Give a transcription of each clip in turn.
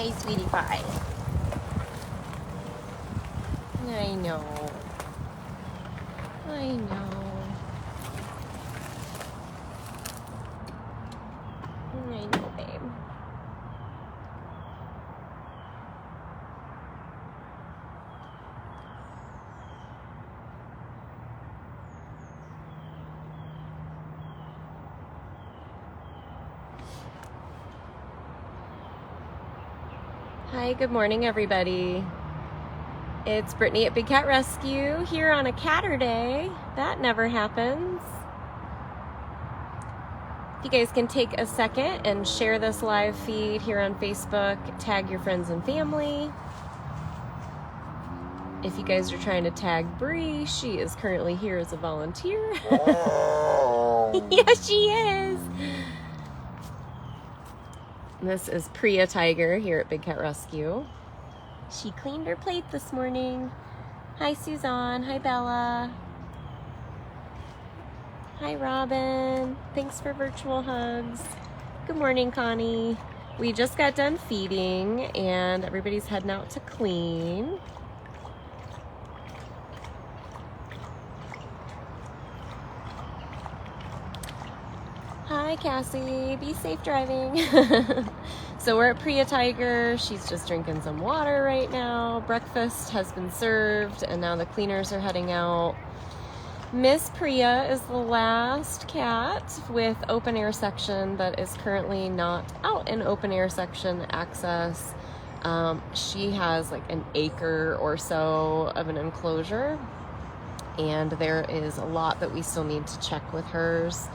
Hi, sweetie pie. I know. I know. I know, babe. Hi, good morning, everybody. It's Brittany at Big Cat Rescue here on a Catterday. That never happens. If you guys can take a second and share this live feed here on Facebook, tag your friends and family. If you guys are trying to tag Bree, she is currently here as a volunteer. Yes, she is. This is Priya Tiger here at Big Cat Rescue. She cleaned her plate this morning. Hi, Suzanne. Hi, Bella. Hi, Robin. Thanks for virtual hugs. Good morning, Connie. We just got done feeding and everybody's heading out to clean. Hi, Cassie. Be safe driving. So we're at Priya Tiger. She's just drinking some water right now. Breakfast has been served and now the cleaners are heading out. Miss Priya is the last cat with open air section that is currently not out in open air section access. She has like an acre or so of an enclosure, and there is a lot that we still need to check with hers.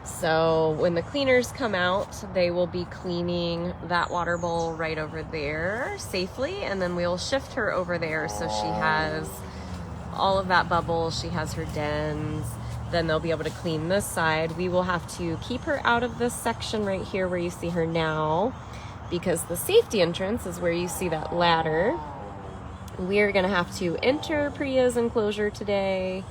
So when the cleaners come out, they will be cleaning that water bowl right over there safely, and then we'll shift her over there so she has all of that bubble. She has her dens. Then they'll be able to clean this side. We will have to keep her out of this section right here where you see her now, because the safety entrance is where you see that ladder. We're gonna have to enter Priya's enclosure today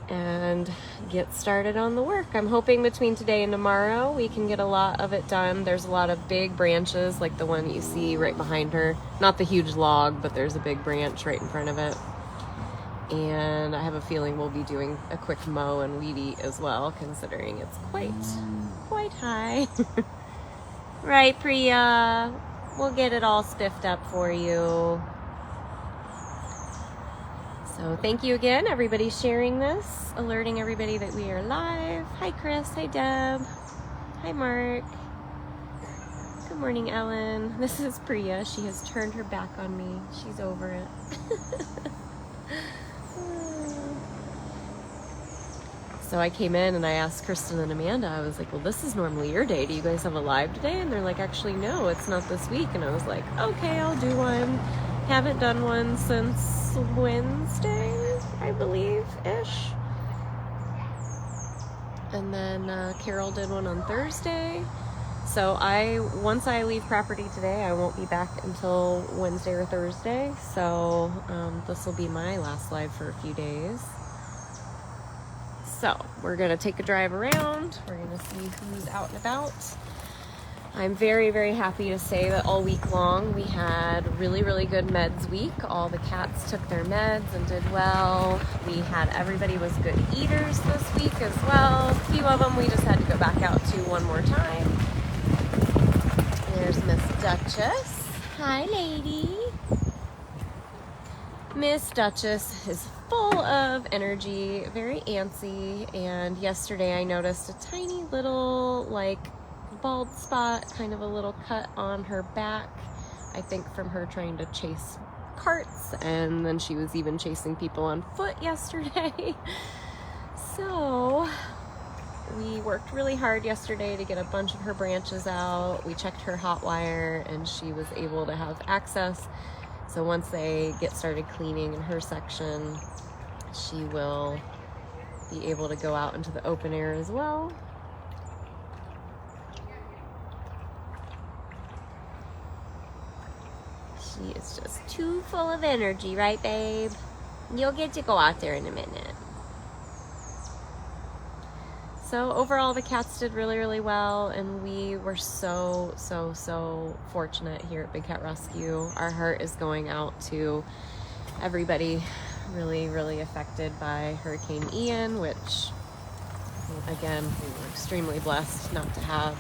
and get started on the work. I'm hoping between today and tomorrow we can get a lot of it done. There's a lot of big branches like the one you see right behind her. Not the huge log, but there's a big branch right in front of it. And I have a feeling we'll be doing a quick mow and weed eat as well, considering it's quite high. Right, Priya? We'll get it all spiffed up for you. So thank you again, everybody sharing this, alerting everybody that we are live. Hi, Chris. Hi, Deb. Hi, Mark. Good morning, Ellen. This is Priya. She has turned her back on me. She's over it. So I came in and I asked Kristen and Amanda, I was like, well, this is normally your day. Do you guys have a live today? And they're like, actually, no, it's not this week. And I was like, okay, I'll do one. Haven't done one since Wednesday, I believe-ish. And then Carol did one on Thursday. So once I leave property today, I won't be back until Wednesday or Thursday. So this will be my last live for a few days. So we're gonna take a drive around. We're gonna see who's out and about. I'm very, very happy to say that all week long we had really, really good meds week. All the cats took their meds and did well. Everybody was good eaters this week as well. A few of them we just had to go back out to one more time. There's Miss Duchess. Hi, lady. Miss Duchess is full of energy, very antsy, and yesterday I noticed a tiny little bald spot, kind of a little cut on her back, I think from her trying to chase carts, and then she was even chasing people on foot yesterday. So we worked really hard yesterday to get a bunch of her branches out. We checked her hot wire and she was able to have access. So once they get started cleaning in her section, she will be able to go out into the open air as well. She is just too full of energy, right, babe? You'll get to go out there in a minute. So overall, the cats did really, really well, and we were so fortunate here at Big Cat Rescue. Our heart is going out to everybody really affected by Hurricane Ian, which, again, we were extremely blessed not to have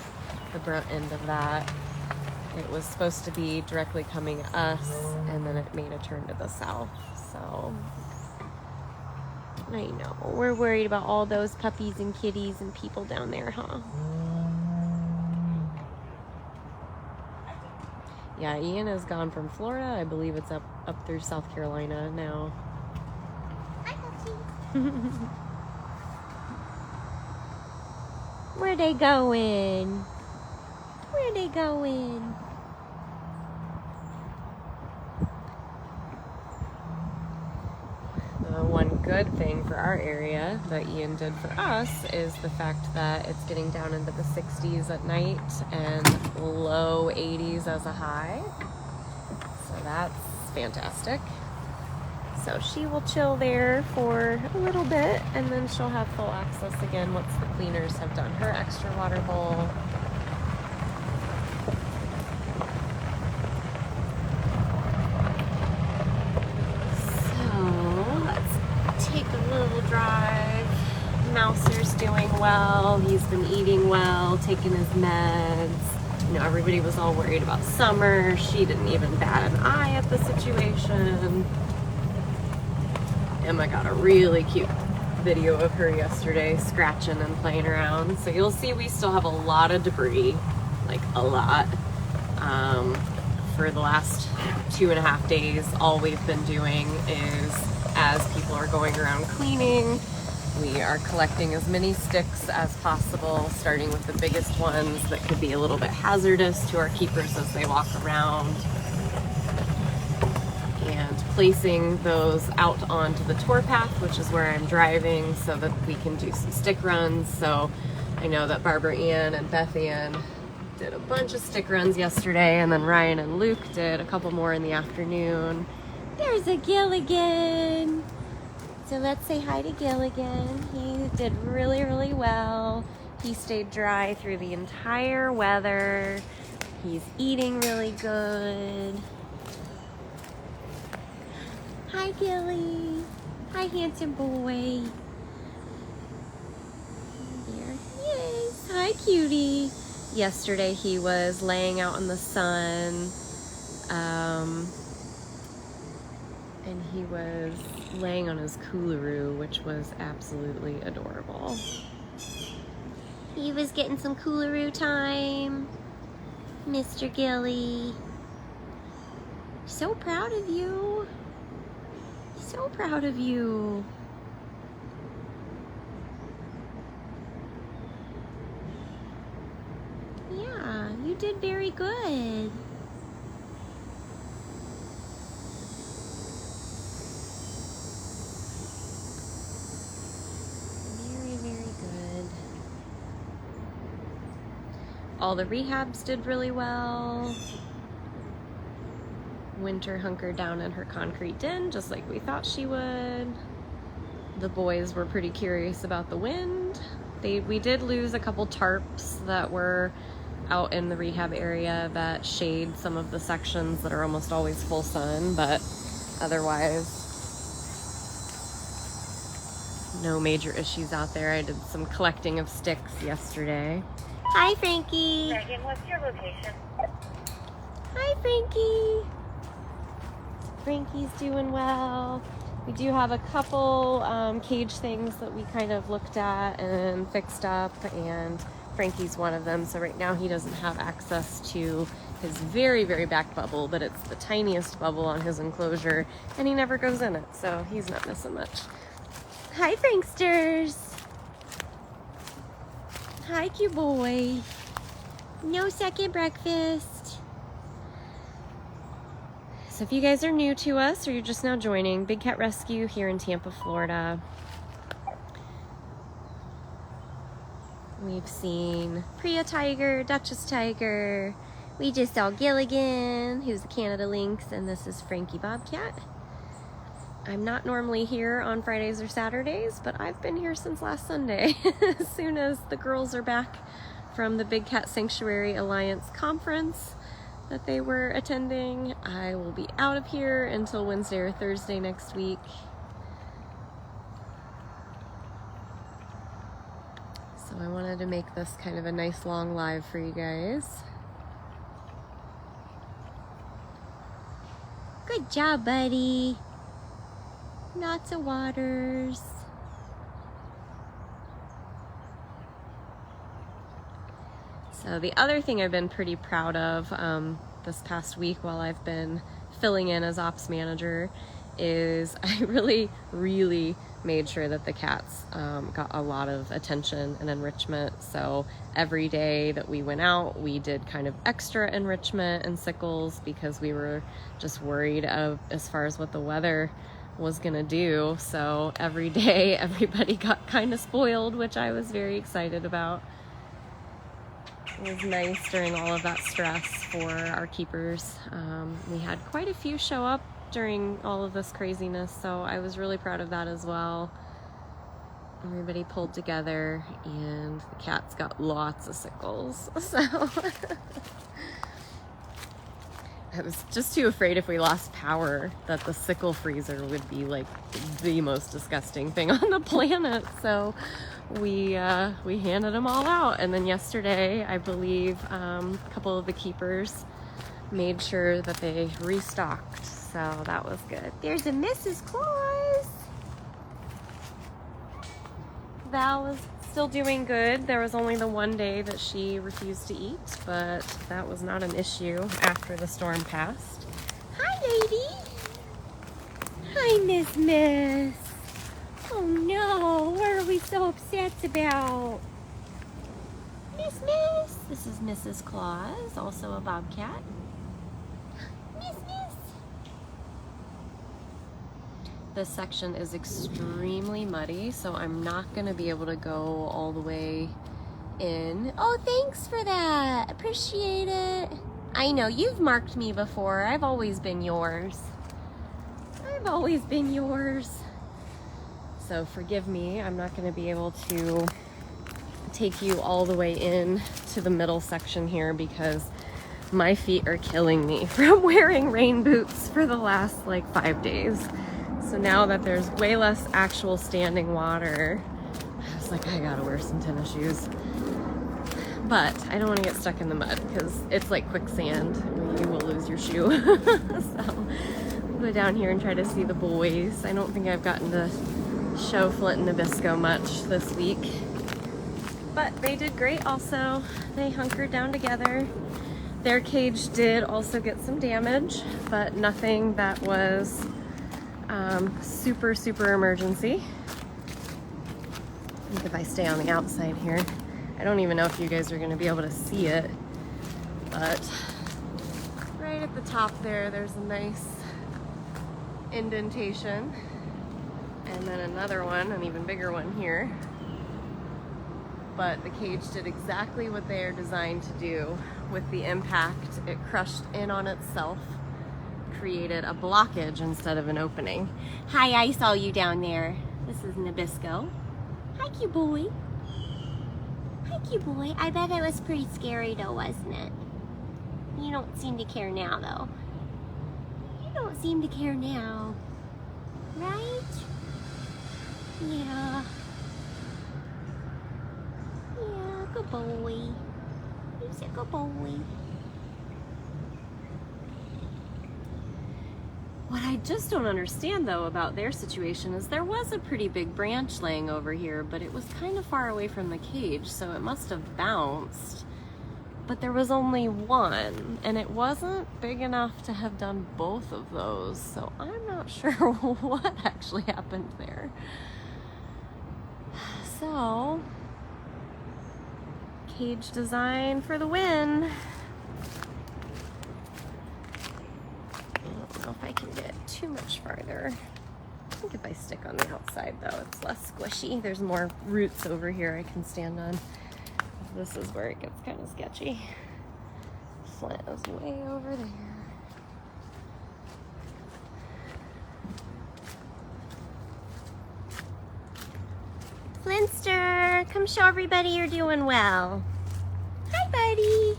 the brunt end of that. It was supposed to be directly coming us, and then it made a turn to the south. So I know, we're worried about all those puppies and kitties and people down there, huh? Yeah, Ian has gone from Florida. I believe it's up through South Carolina now. Where they going? Where they going? One good thing for our area that Ian did for us is the fact that it's getting down into the 60s at night and low 80s as a high. So that's fantastic. So she will chill there for a little bit, and then she'll have full access again once the cleaners have done her extra water bowl. Take a little drive. Mouser's doing well. He's been eating well, taking his meds. You know, everybody was all worried about Summer. She didn't even bat an eye at the situation. Emma got a really cute video of her yesterday scratching and playing around. So you'll see we still have a lot of debris, like a lot. For the last 2.5 days, all we've been doing is, as people are going around cleaning, we are collecting as many sticks as possible, starting with the biggest ones that could be a little bit hazardous to our keepers as they walk around, and placing those out onto the tour path, which is where I'm driving, so that we can do some stick runs. So I know that Barbara Ann and Beth Ann did a bunch of stick runs yesterday, and then Ryan and Luke did a couple more in the afternoon. There's a Gilligan. So let's say hi to Gilligan. He did really well. He stayed dry through the entire weather. He's eating really good. Hi, Gilly. Hi, handsome boy. There he is. Hi, cutie. Yesterday he was laying out in the sun, and he was laying on his coolaroo, which was absolutely adorable. He was getting some coolaroo time, Mr. Gilly. So proud of you. So proud of you. Yeah, you did very good. Very good. All the rehabs did really well. Winter hunkered down in her concrete den, just like we thought she would. The boys were pretty curious about the wind. We did lose a couple tarps that were out in the rehab area that shade some of the sections that are almost always full sun, but otherwise no major issues out there. I did some collecting of sticks yesterday. Hi, Frankie. Megan, what's your location? Hi, Frankie. Frankie's doing well. We do have a couple cage things that we kind of looked at and fixed up, and Frankie's one of them. So right now he doesn't have access to his very back bubble, but it's the tiniest bubble on his enclosure, and he never goes in it, so he's not missing much. Hi, Franksters. Hi, cute boy. No second breakfast. So if you guys are new to us or you're just now joining, Big Cat Rescue here in Tampa, Florida. We've seen Priya Tiger, Duchess Tiger. We just saw Gilligan, who's a Canada Lynx, and this is Frankie Bobcat. I'm not normally here on Fridays or Saturdays, but I've been here since last Sunday. As soon as the girls are back from the Big Cat Sanctuary Alliance conference that they were attending, I will be out of here until Wednesday or Thursday next week. So I wanted to make this kind of a nice long live for you guys. Good job, buddy. Lots of waters. So the other thing I've been pretty proud of this past week while I've been filling in as ops manager is I really made sure that the cats got a lot of attention and enrichment. So every day that we went out, we did kind of extra enrichment and sickles because we were just worried as far as what the weather was gonna do. So every day everybody got kind of spoiled, which I was very excited about. It was nice during all of that stress for our keepers. We had quite a few show up during all of this craziness, so I was really proud of that as well. Everybody pulled together and the cats got lots of sickles. So I was just too afraid if we lost power that the sickle freezer would be like the most disgusting thing on the planet. So we handed them all out. And then yesterday, I believe a couple of the keepers made sure that they restocked. So that was good. There's a Mrs. Claus. Val was still doing good. There was only the one day that she refused to eat, but that was not an issue after the storm passed. Hi, lady. Hi, Miss. Oh no, what are we so upset about? Miss. This is Mrs. Claus, also a bobcat. Miss. This section is extremely muddy, so I'm not gonna be able to go all the way in. Oh, thanks for that. Appreciate it. I know, you've marked me before. I've always been yours. So forgive me, I'm not gonna be able to take you all the way in to the middle section here because my feet are killing me from wearing rain boots for the last like 5 days. So now that there's way less actual standing water, I was like, I gotta wear some tennis shoes. But I don't want to get stuck in the mud because it's like quicksand. You will lose your shoe. So I'll go down here and try to see the boys. I don't think I've gotten to show Flint and Nabisco much this week. But they did great also. They hunkered down together. Their cage did also get some damage, but nothing that was super emergency. I think if I stay on the outside here, I don't even know if you guys are going to be able to see it, but right at the top there's a nice indentation, and then another one, an even bigger one here. But the cage did exactly what they are designed to do. With the impact, it crushed in on itself, created a blockage instead of an opening. Hi, I saw you down there. This is Nabisco. Hi, cute boy. I bet it was pretty scary though, wasn't it? You don't seem to care now though. Right? Yeah, good boy. He's a good boy. What I just don't understand though about their situation is there was a pretty big branch laying over here, but it was kind of far away from the cage, so it must have bounced. But there was only one, and it wasn't big enough to have done both of those, so I'm not sure what actually happened there. So, cage design for the win. I don't know if I can get too much farther. I think if I stick on the outside though, it's less squishy. There's more roots over here I can stand on. This is where it gets kind of sketchy. Flint is way over there. Come show everybody you're doing well. Hi, buddy.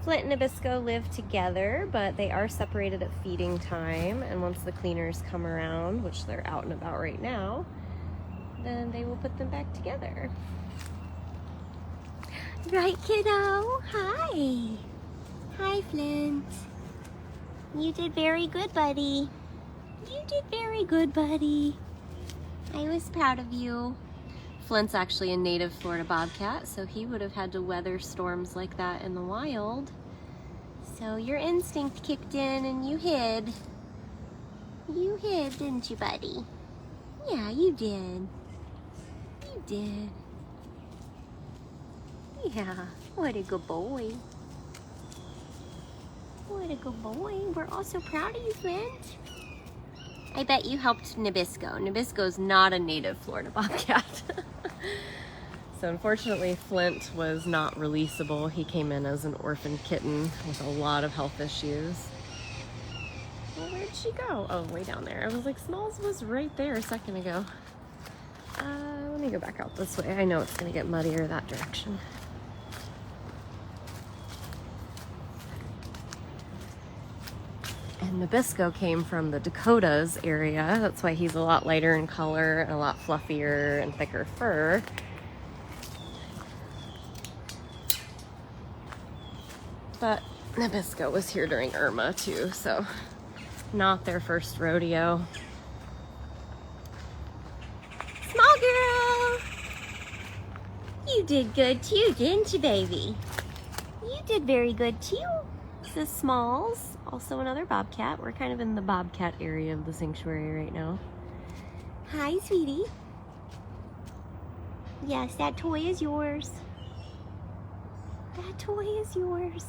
Flint and Nabisco live together, but they are separated at feeding time, and once the cleaners come around, which they're out and about right now, then they will put them back together. Right, kiddo? Hi. Hi, Flint. You did very good, buddy. You did very good, buddy. I was proud of you. Flint's actually a native Florida Bobcat, so he would have had to weather storms like that in the wild. So your instinct kicked in and you hid. You hid, didn't you, buddy? Yeah, you did. You did. Yeah, what a good boy. What a good boy. We're all so proud of you, Flint. I bet you helped Nabisco. Nabisco's not a native Florida Bobcat. So unfortunately, Flint was not releasable. He came in as an orphan kitten with a lot of health issues. Well, where'd she go? Oh, way down there. I was like, Smalls was right there a second ago. Let me go back out this way. I know it's gonna get muddier that direction. And Nabisco came from the Dakotas area. That's why he's a lot lighter in color and a lot fluffier and thicker fur. But Nabisco was here during Irma too, so not their first rodeo. Small girl! You did good too, didn't you, baby? You did very good too. This is Smalls, also another Bobcat. We're kind of in the Bobcat area of the sanctuary right now. Hi, sweetie. Yes, that toy is yours. That toy is yours.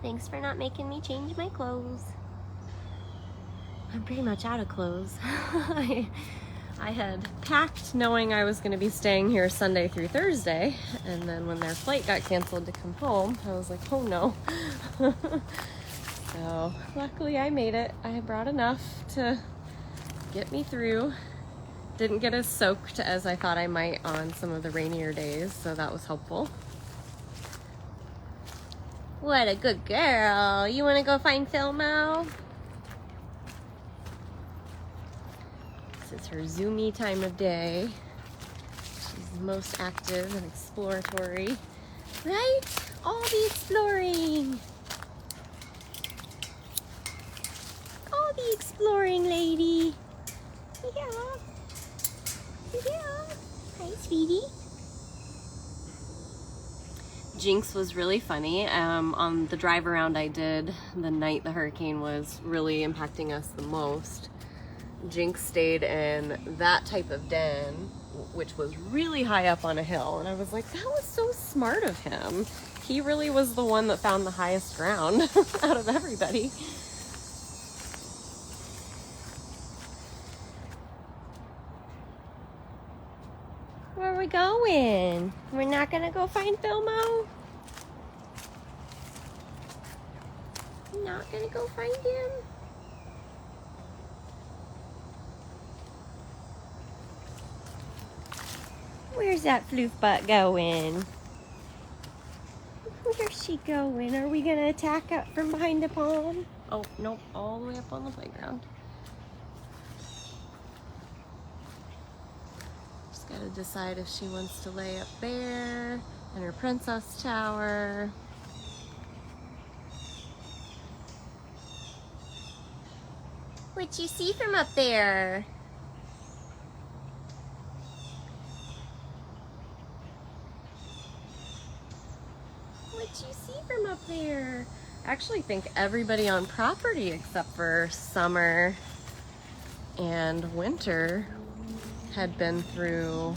Thanks for not making me change my clothes. I'm pretty much out of clothes. I had packed knowing I was going to be staying here Sunday through Thursday, and then when their flight got canceled to come home, I was like, oh no. So luckily I made it. I brought enough to get me through. Didn't get as soaked as I thought I might on some of the rainier days, so that was helpful. What a good girl. You want to go find Filmo? This is her zoomy time of day. She's the most active and exploratory. Right? All the exploring. All the exploring, lady. Yeah. Yeah. Hi, sweetie. Jinx was really funny. On the drive around I did the night the hurricane was really impacting us the most, Jinx stayed in that type of den, which was really high up on a hill, and I was like, that was so smart of him. He really was the one that found the highest ground out of everybody. Where are we going? We're not gonna go find Filmo? Not gonna go find him? Where's that floof butt going? Where's she going? Are we gonna attack up from behind the pond? Oh, nope, all the way up on the playground. Just gotta decide if she wants to lay up there in her princess tower. What you see from up there? What you see from up there? I actually think everybody on property except for Summer and Winter had been through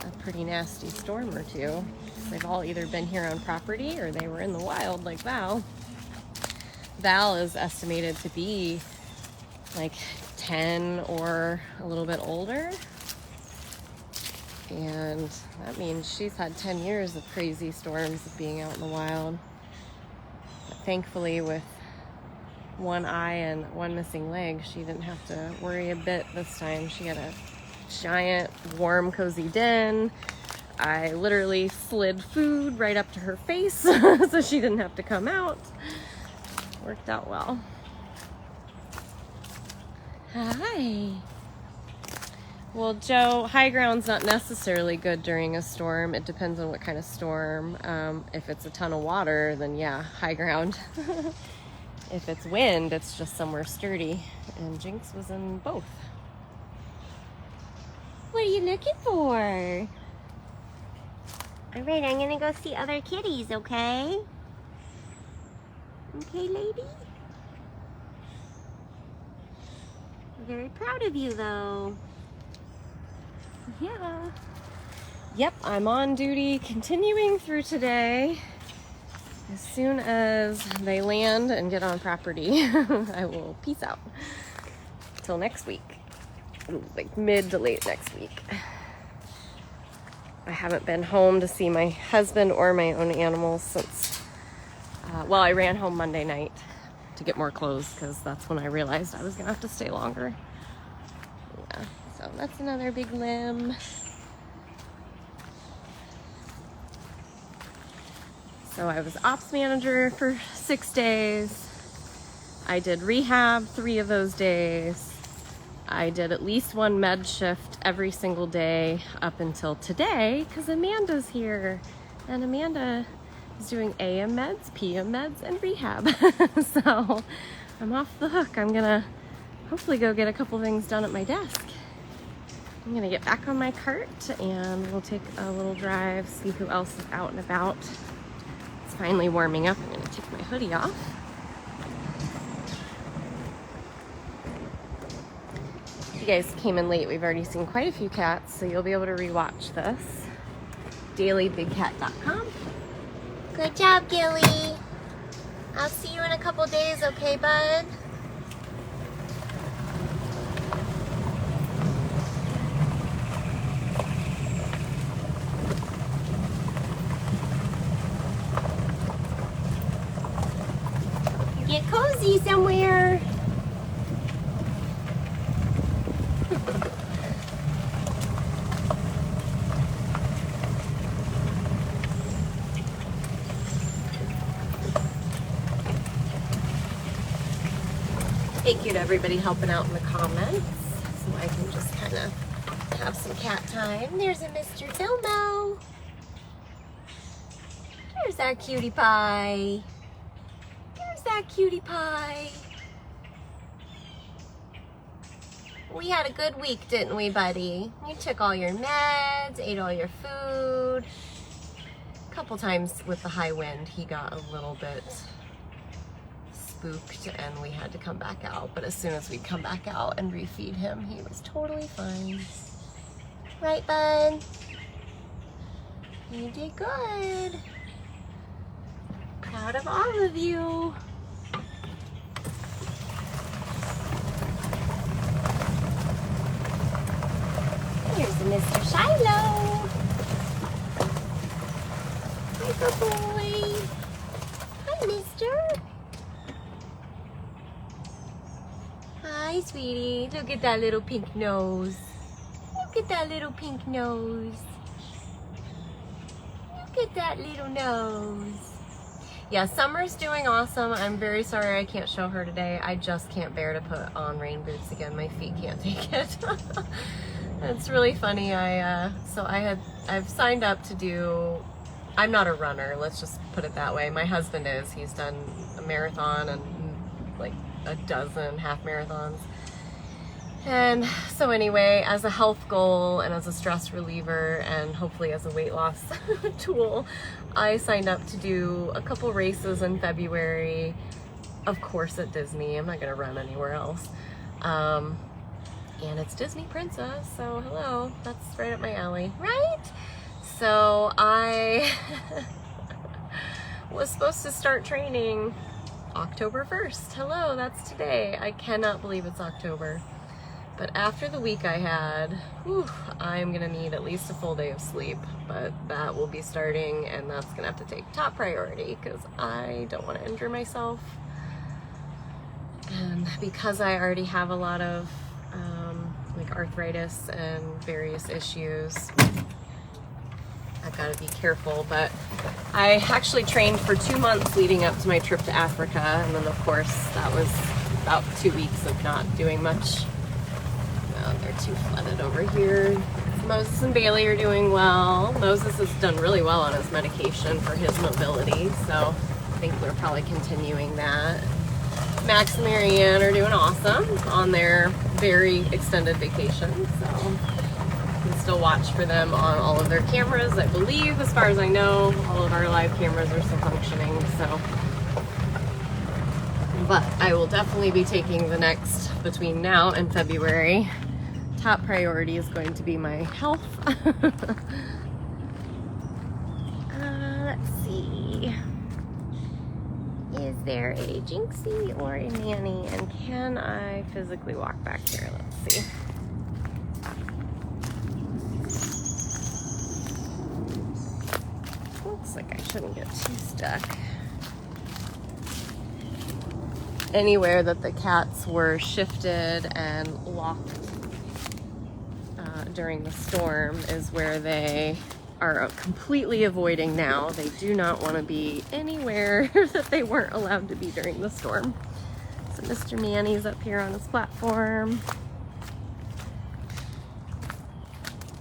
a pretty nasty storm or two. They've all either been here on property or they were in the wild like Val. Val is estimated to be like 10 or a little bit older. And that means she's had 10 years of crazy storms of being out in the wild. But thankfully with one eye and one missing leg, she didn't have to worry a bit this time. She had a giant, warm, cozy den. I literally slid food right up to her face so she didn't have to come out. Worked out well. Hi. Well, Joe, high ground's not necessarily good during a storm. It depends on what kind of storm. If it's a ton of water, then yeah, high ground. If it's wind, it's just somewhere sturdy. And Jinx was in both. What are you looking for? All right, I'm gonna go see other kitties, okay? Okay, lady? I'm very proud of you, though. Yeah. Yep, I'm on duty, continuing through today. As soon as they land and get on property, I will peace out. Till next week. Like mid to late next week. I haven't been home to see my husband or my own animals since, well, I ran home Monday night to get more clothes because that's when I realized I was gonna have to stay longer. Yeah, so that's another big limb. So I was ops manager for 6 days. I did rehab 3 of those days. I did at least 1 med shift every single day up until today because Amanda's here. And Amanda is doing AM meds, PM meds, and rehab. So I'm off the hook. I'm gonna hopefully go get a couple things done at my desk. I'm gonna get back on my cart and we'll take a little drive, see who else is out and about. It's finally warming up. I'm gonna take my hoodie off. You guys came in late. We've already seen quite a few cats, so you'll be able to rewatch this. dailybigcat.com. Good job, Gilly. I'll see you in a couple days, okay, bud? Get cozy somewhere. Thank you to everybody helping out in the comments, so I can just kind of have some cat time. There's a Mr. Filmo. There's our cutie pie. There's that cutie pie. We had a good week, didn't we, buddy? You took all your meds, ate all your food. A couple times with the high wind, he got a little bit spooked and we had to come back out, but as soon as we come back out and refeed him, he was totally fine. Right, bud? You did good. Proud of all of you. Here's a Mr. Shiloh. Hi, good boy. Hi, mister. Hi, sweetie. Look at that little pink nose. Look at that little pink nose. Look at that little nose. Yeah, Summer's doing awesome. I'm very sorry I can't show her today. I just can't bear to put on rain boots again. My feet can't take it. It's really funny. I've signed up to do, I'm not a runner, let's just put it that way. My husband is. He's done a marathon and like a dozen half marathons. And so anyway, as a health goal and as a stress reliever and hopefully as a weight loss tool, I signed up to do a couple races in February, of course at Disney. I'm not gonna run anywhere else. And it's Disney Princess, so hello, that's right up my alley, right? So I was supposed to start training October 1st. Hello, that's today. I cannot believe it's October. But after the week I had, whew, I'm gonna need at least a full day of sleep, but that will be starting and that's gonna have to take top priority because I don't want to injure myself. because I already have a lot of like arthritis and various issues, I've got to be careful. But I actually trained for 2 months leading up to my trip to Africa, and then of course that was about 2 weeks of not doing much. Oh, they're too flooded over here. Moses and Bailey are doing well. Moses has done really well on his medication for his mobility, so I think we're probably continuing that. Max and Marianne are doing awesome on their very extended vacation, so you can still watch for them on all of their cameras. I believe, as far as I know, all of our live cameras are still functioning, so. But I will definitely be taking the next, between now and February, top priority is going to be my health. Let's see. Is there a Jinxie or a Manny? And can I physically walk back here? Let's see. Looks like I shouldn't get too stuck. Anywhere that the cats were shifted and locked during the storm is where they are completely avoiding now. They do not want to be anywhere that they weren't allowed to be during the storm. So Mr. Manny's up here on his platform.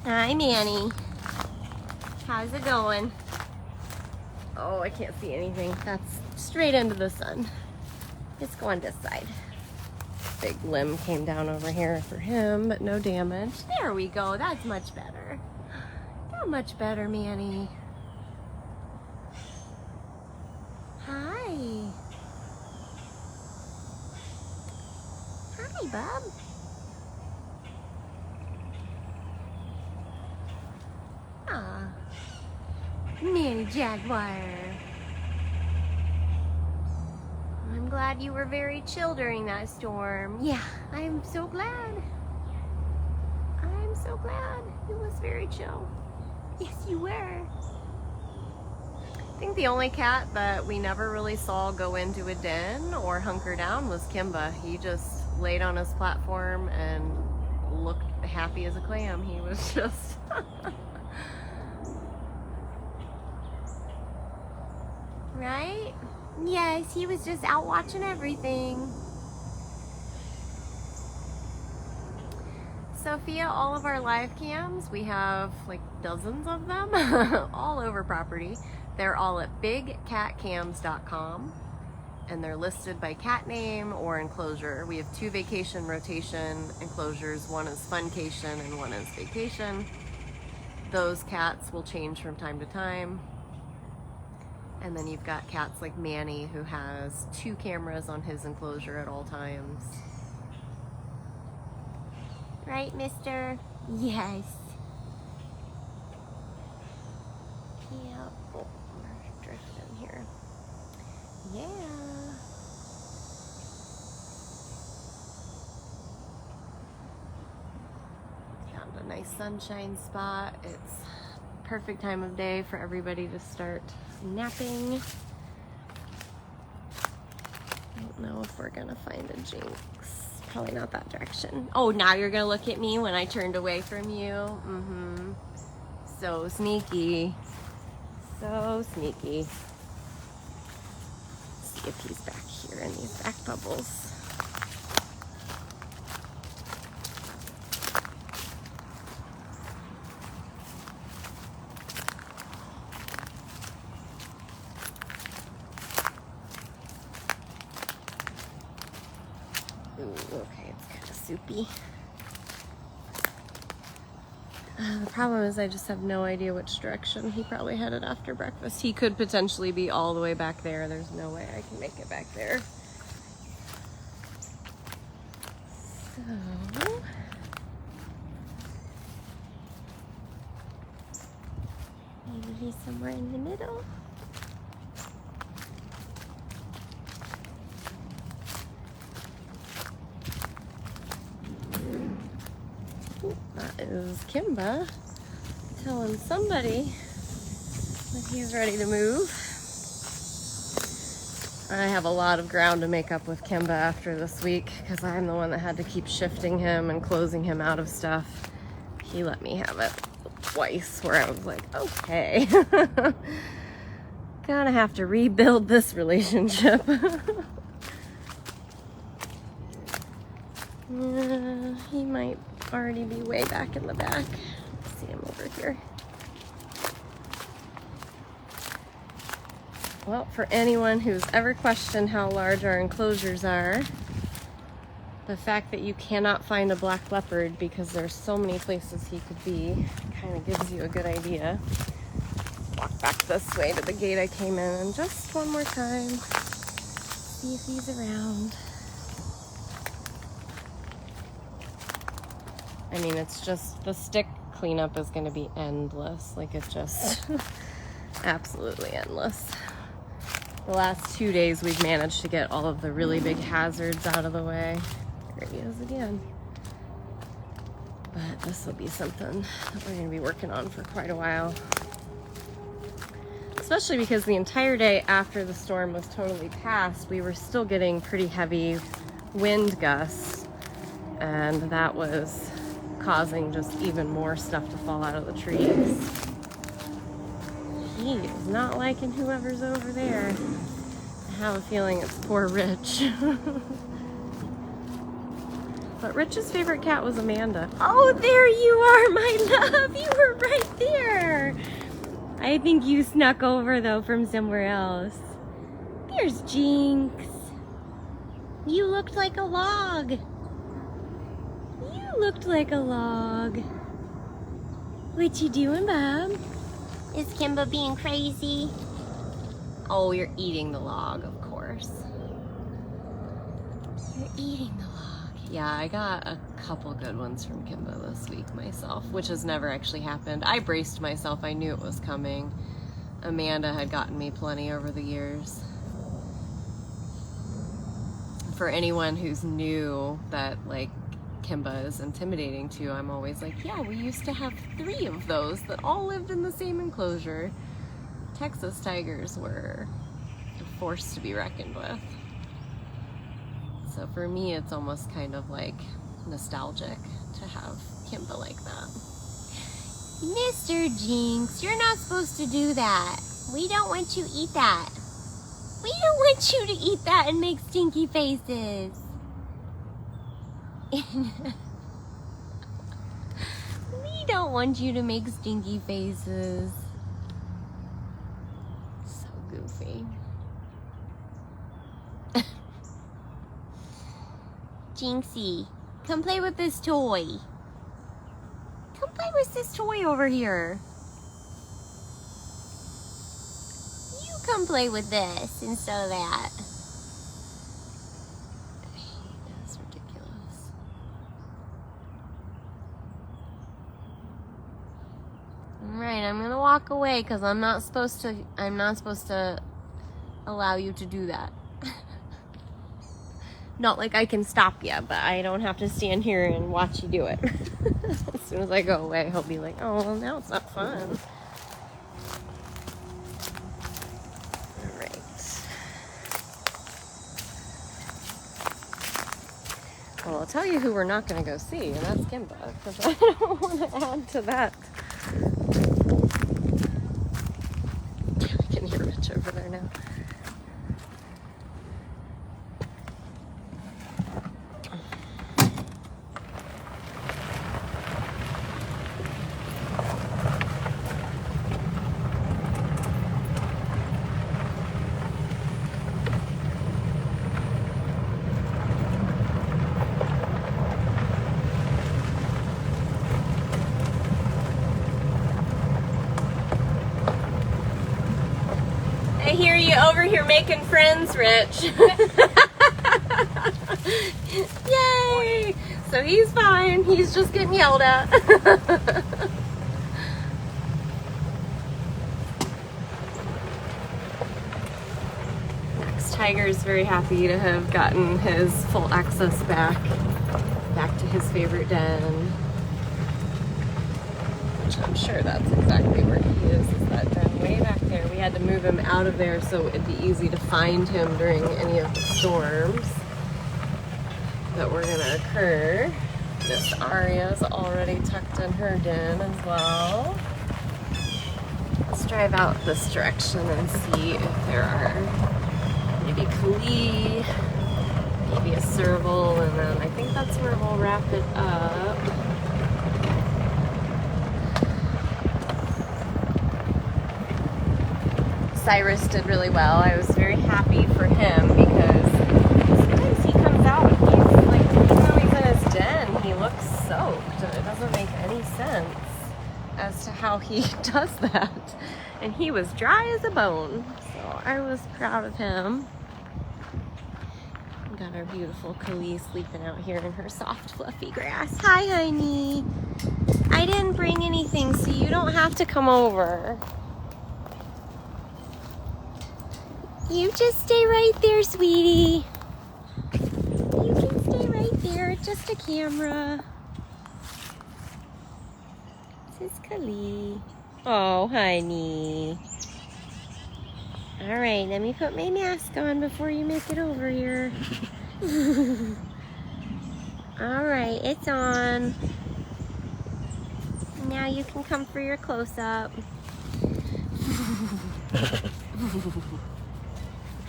Hi, Manny. How's it going? Oh, I can't see anything. That's straight into the sun. Let's go on this side. Big limb came down over here for him, but no damage. There we go. That's much better. Not much better, Manny. Hi. Hi, Bob. Ah. Manny Jaguar. I'm glad you were very chill during that storm. Yeah, I'm so glad. I'm so glad it was very chill. Yes, you were. I think the only cat that we never really saw go into a den or hunker down was Kimba. He just laid on his platform and looked happy as a clam. He was just... Right? Yes, he was just out watching everything. Sophia, all of our live cams, we have like dozens of them all over property. They're all at bigcatcams.com and they're listed by cat name or enclosure. We have 2 vacation rotation enclosures. One is funcation and one is vacation. Those cats will change from time to time. And then you've got cats like Manny, who has 2 cameras on his enclosure at all times. Right, mister? Yes. Yeah. Oh, we're drifting here. Yeah. Found a nice sunshine spot. It's perfect time of day for everybody to start napping. I don't know if we're gonna find a Jinx. Probably not that direction. Oh, now you're gonna look at me when I turned away from you. Mm-hmm. So sneaky. So sneaky. Let's see if he's back here in these back bubbles. Okay, it's kind of soupy. The problem is I just have no idea which direction he probably headed after breakfast. He could potentially be all the way back there. There's no way I can make it back there. So... maybe he's somewhere in the middle. That is Kimba telling somebody that he's ready to move. I have a lot of ground to make up with Kimba after this week because I'm the one that had to keep shifting him and closing him out of stuff. He let me have it twice where I was like, okay, gonna have to rebuild this relationship. He might already be way back in the back. See him over here. Well, for anyone who's ever questioned how large our enclosures are, the fact that you cannot find a black leopard because there's so many places he could be kind of gives you a good idea. Walk back this way to the gate I came in and just one more time, see if he's around. I mean, it's just, the stick cleanup is going to be endless. Like, it's just absolutely endless. The last 2 days we've managed to get all of the really big hazards out of the way. There he is again. But this will be something that we're going to be working on for quite a while. Especially because the entire day after the storm was totally past, we were still getting pretty heavy wind gusts. And that was causing just even more stuff to fall out of the trees. He is not liking whoever's over there. I have a feeling it's poor Rich. But Rich's favorite cat was Amanda. Oh, there you are, my love. You were right there. I think you snuck over, though, from somewhere else. There's Jinx. You looked like a log. You looked like a log. What you doing, Bob? Is Kimba being crazy? Oh, you're eating the log, of course. You're eating the log. Yeah, I got a couple good ones from Kimba this week myself, which has never actually happened. I braced myself. I knew it was coming. Amanda had gotten me plenty over the years. For anyone who's new that, like, Kimba is intimidating to, I'm always like, yeah, we used to have 3 of those that all lived in the same enclosure. Texas tigers were a force to be reckoned with. So for me, it's almost kind of like nostalgic to have Kimba like that. Mr. Jinx, you're not supposed to do that. We don't want you to eat that. We don't want you to eat that and make stinky faces. We don't want you to make stinky faces. So goofy. Jinxie, come play with this toy. Come play with this toy over here. You come play with this instead of that. That's ridiculous. Alright, I'm gonna walk away because I'm not supposed to allow you to do that. Not like I can stop you, but I don't have to stand here and watch you do it. As soon as I go away, he'll be like, oh, well, now it's not fun. Alright. Well, I'll tell you who we're not going to go see, and that's Kimba, because I don't want to add to that. I can hear Rich over there now. I hear you over here making friends, Rich. Yay! So he's fine. He's just getting yelled at. Next Tiger is very happy to have gotten his full access back to his favorite den. Which I'm sure that's exactly where he is that den way back there. there. We had to move him out of there so it'd be easy to find him during any of the storms that were gonna occur. Miss Aria's already tucked in her den as well. Let's drive out this direction and see if there are maybe Kali, maybe a Serval, and then I think that's where we'll wrap it up. Cyrus did really well. I was very happy for him because sometimes he comes out, he's like, even though he's in his den, he looks soaked, and it doesn't make any sense as to how he does that. And he was dry as a bone, so I was proud of him. We got our beautiful Kali sleeping out here in her soft, fluffy grass. Hi, honey. I didn't bring anything, so you don't have to come over. You just stay right there, sweetie. You can stay right there. It's just a camera. This is Kali. Oh, honey. All right, let me put my mask on before you make it over here. All right, it's on. Now you can come for your close-up.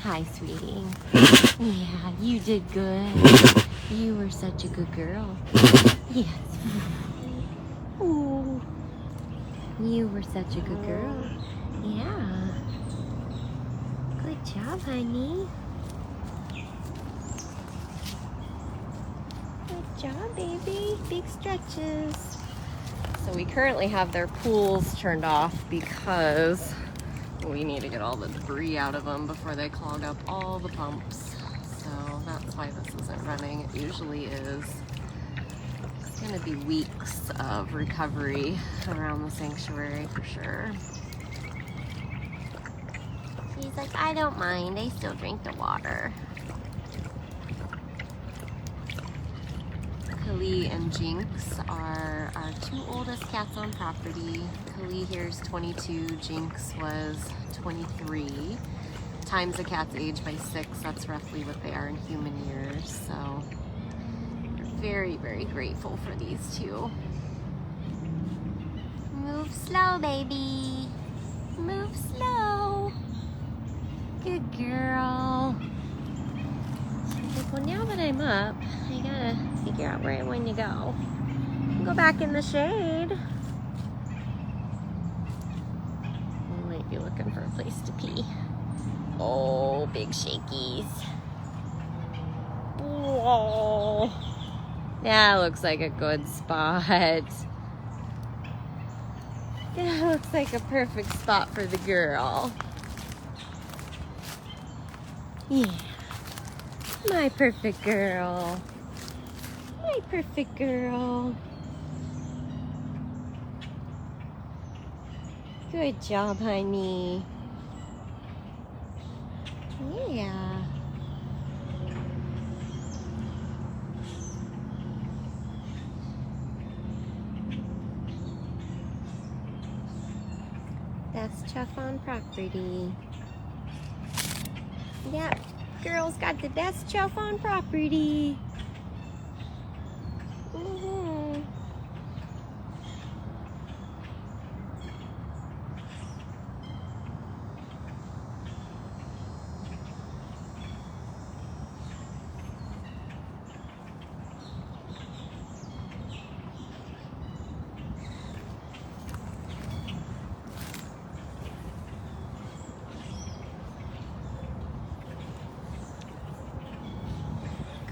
Hi, sweetie. Yeah, you did good. You were such a good girl. Yes. Ooh. You were such a good girl. Yeah. Good job, honey. Good job, baby. Big stretches. So we currently have their pools turned off because we need to get all the debris out of them before they clog up all the pumps. So that's why this isn't running. It usually is. It's gonna be weeks of recovery around the sanctuary for sure. She's like, I don't mind, I still drink the water. Kali and Jinx are our two oldest cats on property. Kali here's 22, Jinx was 23. Times a cat's age by 6, that's roughly what they are in human years. So we're very, very grateful for these two. Move slow, baby. Move slow. Good girl. Well, now that I'm up, I gotta figure out where I want to go. Go back in the shade. We might be looking for a place to pee. Oh, big shakies. Whoa. That looks like a good spot. That looks like a perfect spot for the girl. Yeah. My perfect girl. My perfect girl. Good job, honey. Yeah. That's Chuff on property. Yep. Girl's got the best chuff on property.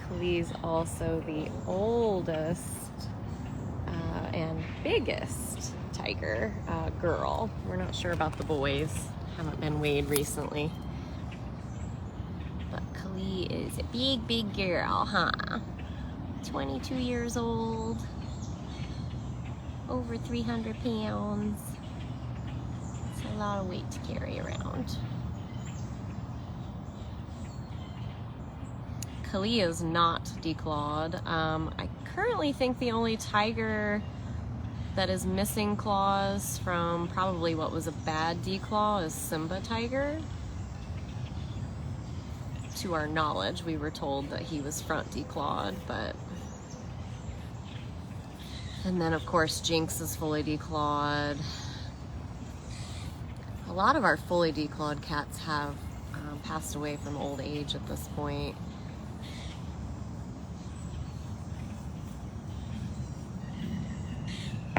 Kali's also the oldest and biggest tiger girl. We're not sure about the boys. Haven't been weighed recently. But Kali is a big, big girl, huh? 22 years old. Over 300 pounds. It's a lot of weight to carry around. Kali is not declawed. I currently think the only tiger that is missing claws from probably what was a bad declaw is Simba Tiger. To our knowledge, we were told that he was front declawed, but... And then of course Jinx is fully declawed. A lot of our fully declawed cats have passed away from old age at this point.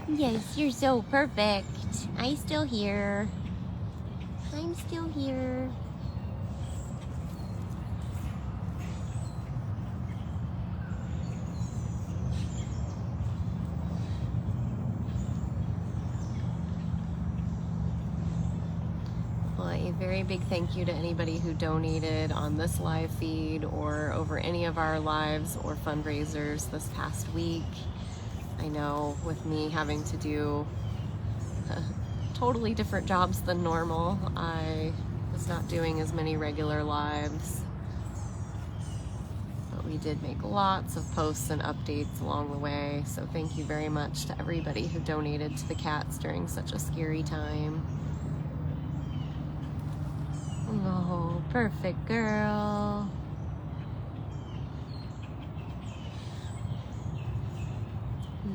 Yes, you're so perfect. I'm still here. I'm still here. Well, a very big thank you to anybody who donated on this live feed or over any of our lives or fundraisers this past week. I know with me having to do totally different jobs than normal, I was not doing as many regular lives. But we did make lots of posts and updates along the way, so thank you very much to everybody who donated to the cats during such a scary time. Oh, perfect girl.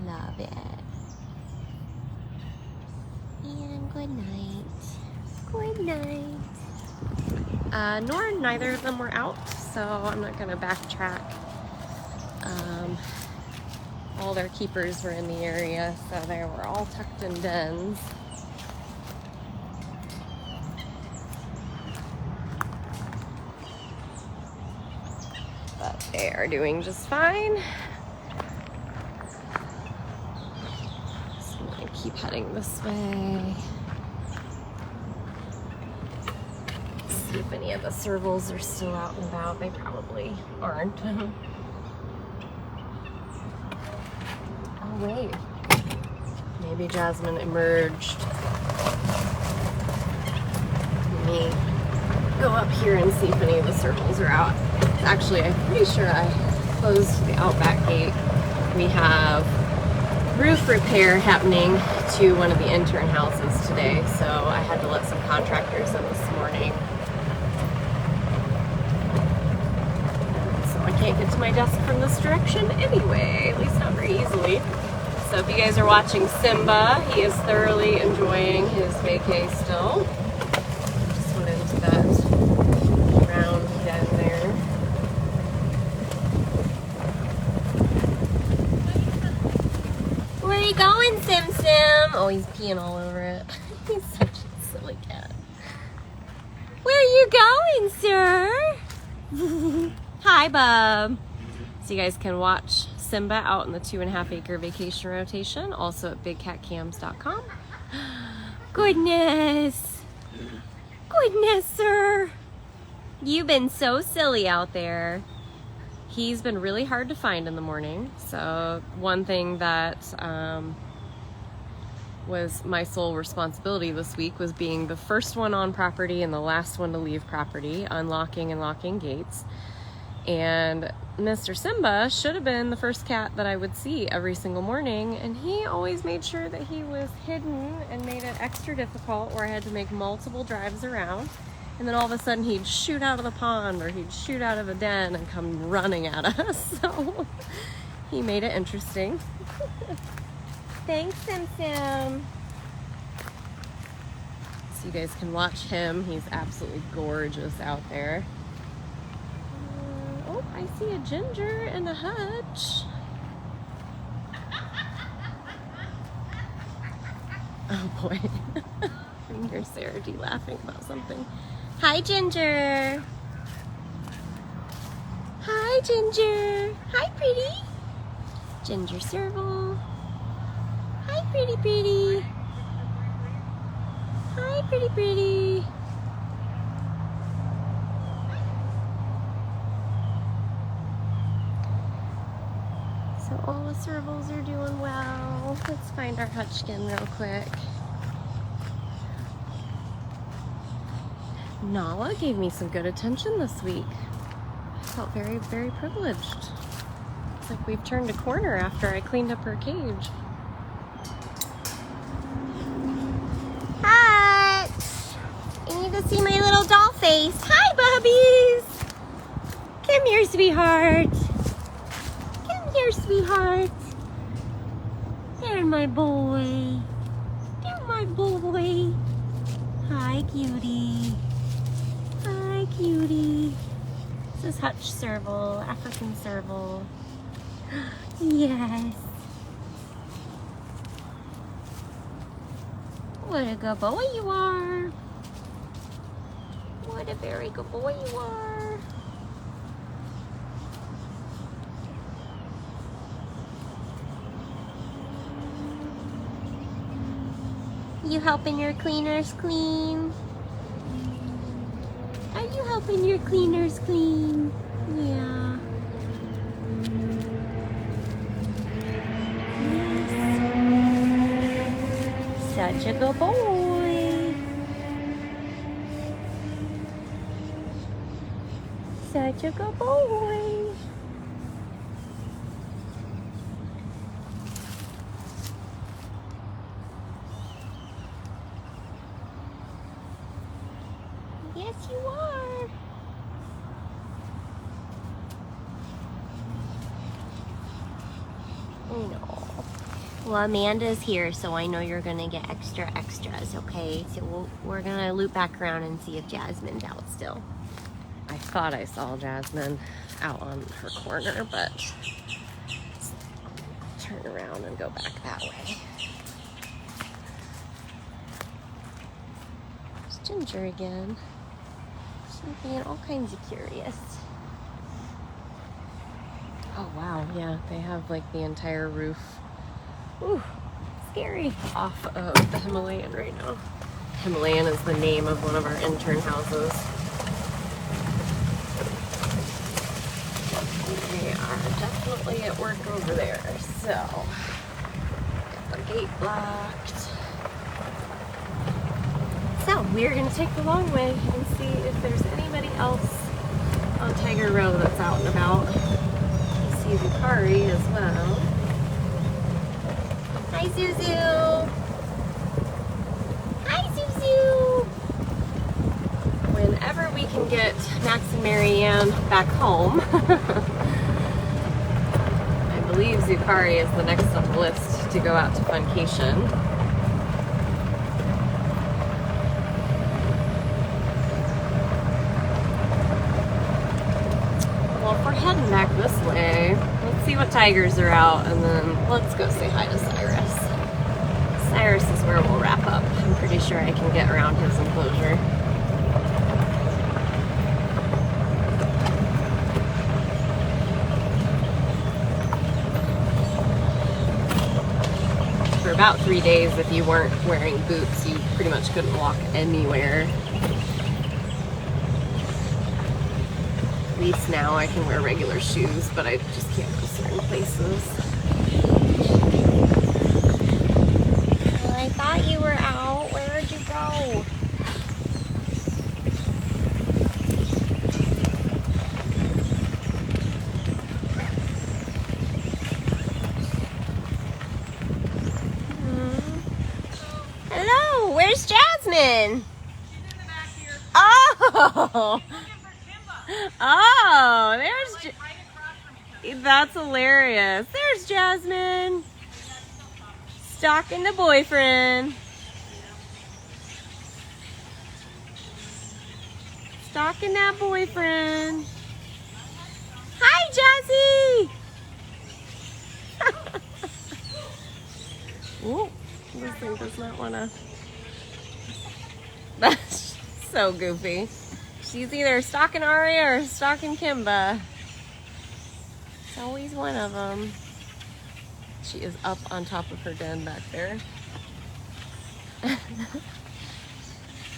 Love it. And good night. Good night. Nor neither of them were out, so I'm not gonna backtrack. All their keepers were in the area, so they were all tucked in dens. But they are doing just fine. Keep heading this way. See if any of the servals are still out and about. They probably aren't. Oh wait, maybe Jasmine emerged. Let me go up here and see if any of the servals are out. Actually, I'm pretty sure I closed the outback gate. We have roof repair happening to one of the intern houses today, so I had to let some contractors in this morning. So I can't get to my desk from this direction anyway, at least not very easily. So if you guys are watching Simba, he is thoroughly enjoying his vacay still. Just went into that round den there. Where are you going, Sim Sim? Oh, he's peeing all over it. He's such a silly cat. Where are you going, sir? Hi, bub. So you guys can watch Simba out in the 2.5 acre vacation rotation, also at bigcatcams.com. Goodness. Goodness, sir. You've been so silly out there. He's been really hard to find in the morning. So one thing that was my sole responsibility this week was being the first one on property and the last one to leave property, unlocking and locking gates. And Mr. Simba should have been the first cat that I would see every single morning, and he always made sure that he was hidden and made it extra difficult where I had to make multiple drives around. And then all of a sudden he'd shoot out of the pond or he'd shoot out of a den and come running at us. So he made it interesting. Thanks, Sim Sim. So you guys can watch him. He's absolutely gorgeous out there. Oh, I see a ginger and a hutch. Oh boy. I can hear Sarah D laughing about something. Hi, Ginger. Hi, Ginger. Hi, pretty. Ginger Serval. Hi, pretty, pretty. Hi, pretty, pretty. So all the servals are doing well. Let's find our hutchkin real quick. Nala gave me some good attention this week. I felt very, very privileged. It's like we've turned a corner after I cleaned up her cage. See my little doll face. Hi, Bubbies. Come here, sweetheart. Come here, sweetheart. There's my boy. There's my boy. Hi, cutie. Hi, cutie. This is Hutch Serval, African Serval. Yes. What a good boy you are. What a very good boy you are. You helping your cleaners clean? Are you helping your cleaners clean? Yeah. Yes. Such a good boy. Such a good boy. Yes, you are. No. Well, Amanda's here, so I know you're gonna get extras, okay? So we're gonna loop back around and see if Jasmine's out still. I thought I saw Jasmine out on her corner, but turn around and go back that way. There's Ginger again. She's being all kinds of curious. Oh wow, yeah, they have like the entire roof. Ooh, scary. Off of the Himalayan right now. Himalayan is the name of one of our intern houses. They are definitely at work over there, so get the gate blocked. So we're gonna take the long way and see if there's anybody else on Tiger Row that's out and about. I see Zukari as well. Hi, Zuzu. Hi, Zuzu. Whenever we can get Max and Marianne back home, I believe Zukari is the next on the list to go out to Funcation. Well, if we're heading back this way, let's see what tigers are out, and then let's go say hi to Cyrus. Cyrus is where we'll wrap up. I'm pretty sure I can get around his enclosure. For about 3 days, if you weren't wearing boots, you pretty much couldn't walk anywhere. At least now I can wear regular shoes, but I just can't go certain places. Well, I thought you were out. Where'd you go? Hello, where's Jasmine? She's in the back here. Oh! Looking for Kimba. Oh, there's Like right across from each other. that's hilarious. There's Jasmine. Stalking the boyfriend. Stalking that boyfriend. Hi, Jazzy! Ooh, this thing does not want to. That's so goofy. She's either stalking Aria or stalking Kimba. It's always one of them. She is up on top of her den back there.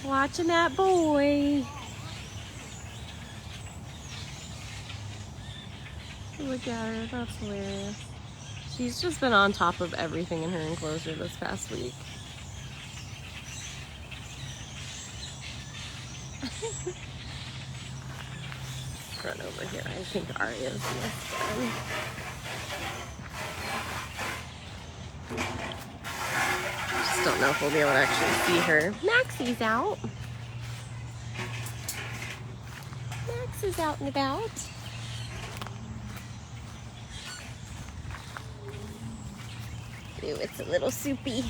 Watching that boy. Look at her, that's hilarious. She's just been on top of everything in her enclosure this past week. Run over here. I think Aria's missed them. Just don't know if we'll be able to actually see her. Maxie's out. Max is out and about. Ooh, it's a little soupy.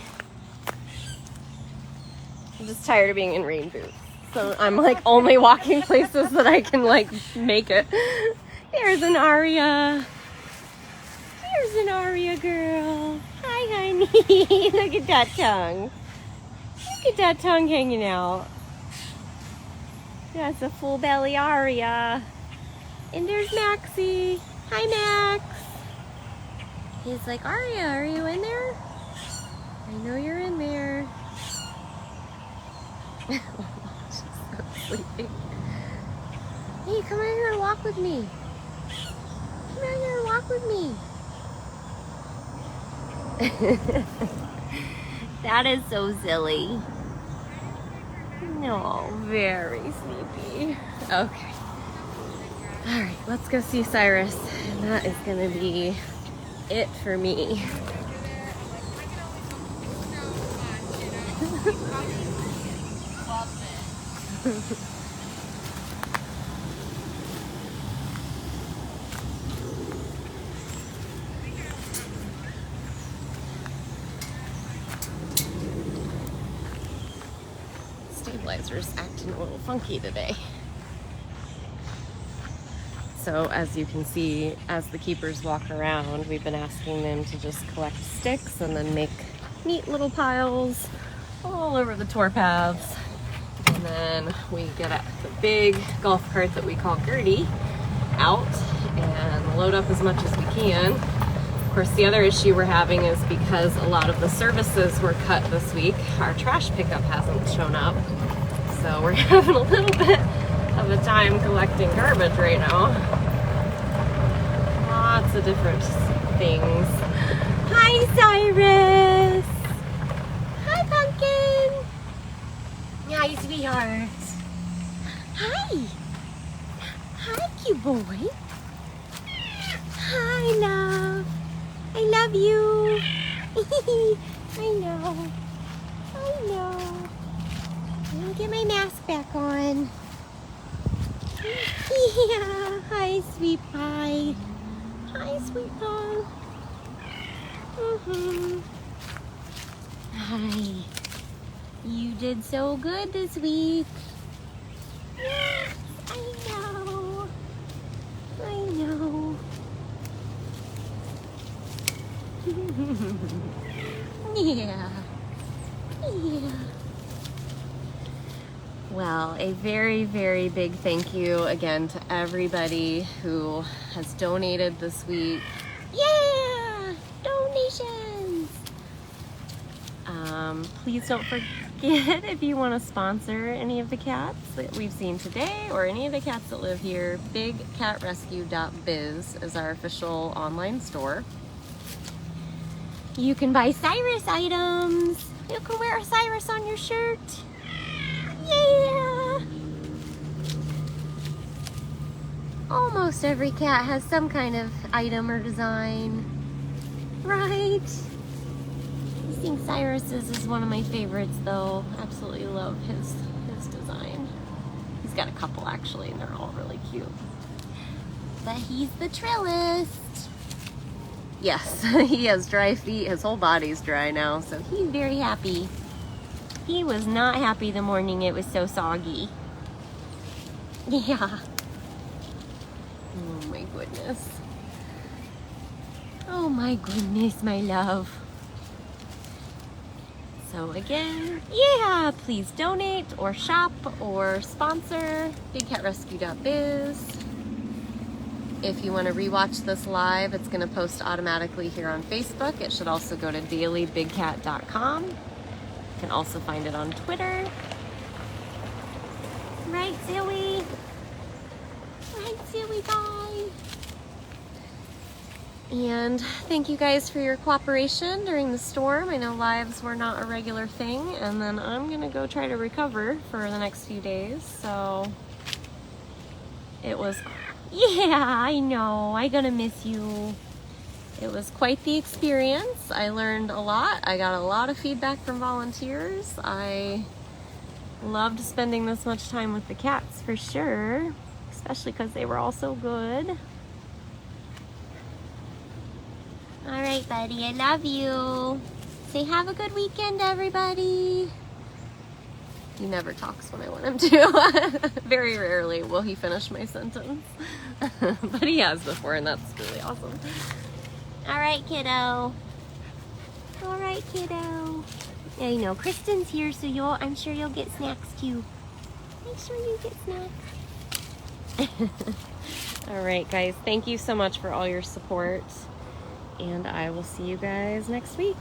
I'm just tired of being in rain boots. So I'm like only walking places that I can like make it. There's an Aria. There's an Aria girl. Hi, honey. Look at that tongue. Look at that tongue hanging out. That's a full belly Aria. And there's Maxie. Hi, Max. He's like, Aria, are you in there? I know you're in there. She's so sleepy. Hey, come out here and walk with me. Come out here and walk with me. That is so silly. No, very sleepy. Okay. All right, let's go see Cyrus. And that is gonna be it for me. Stabilizer's acting a little funky today. So as you can see, as the keepers walk around, we've been asking them to just collect sticks and then make neat little piles all over the tour paths. And then we get the big golf cart that we call Gertie out and load up as much as we can. Of course, the other issue we're having is because a lot of the services were cut this week, our trash pickup hasn't shown up. So we're having a little bit of a time collecting garbage right now. Lots of different things. Hi, Cyrus. Hi, Pumpkin. Hi, sweetheart. Hi. Hi, cute boy. Hi, love. I love you. I know. I know. Let me get my mask back on. Yeah. Hi, sweet pie. Hi, sweet pie. Hi. You did so good this week. Yes, I know. I know. Yeah. Yeah. Well, a very, very big thank you again to everybody who has donated this week. Yeah! Donations! Please don't forget, if you want to sponsor any of the cats that we've seen today or any of the cats that live here, bigcatrescue.biz is our official online store. You can buy Cyrus items. You can wear a Cyrus on your shirt. Yeah! Almost every cat has some kind of item or design, right? I think Cyrus's is one of my favorites though. Absolutely love his design. He's got a couple actually and they're all really cute. But he's the trillist. Yes, he has dry feet. His whole body's dry now, so he's very happy. He was not happy the morning it was so soggy. Yeah. Oh my goodness. Oh my goodness, my love. So again, yeah, please donate or shop or sponsor bigcatrescue.biz. If you want to rewatch this live, it's going to post automatically here on Facebook. It should also go to dailybigcat.com. You can also find it on Twitter. Right, Zoe? Right, Zoe, bye. And thank you guys for your cooperation during the storm. I know lives were not a regular thing, and then I'm going to go try to recover for the next few days. So it was, yeah, I know. I'm going to miss you. It was quite the experience. I learned a lot. I got a lot of feedback from volunteers. I loved spending this much time with the cats for sure. especially because they were all so good. All right, buddy, I love you. Say have a good weekend, everybody. He never talks when I want him to. Very rarely will he finish my sentence. But he has before, and that's really awesome. All right, kiddo. All right, kiddo. Yeah, you know, Kristen's here, so I'm sure you'll get snacks too. Make sure you get snacks. All right, guys. Thank you so much for all your support. And I will see you guys next week.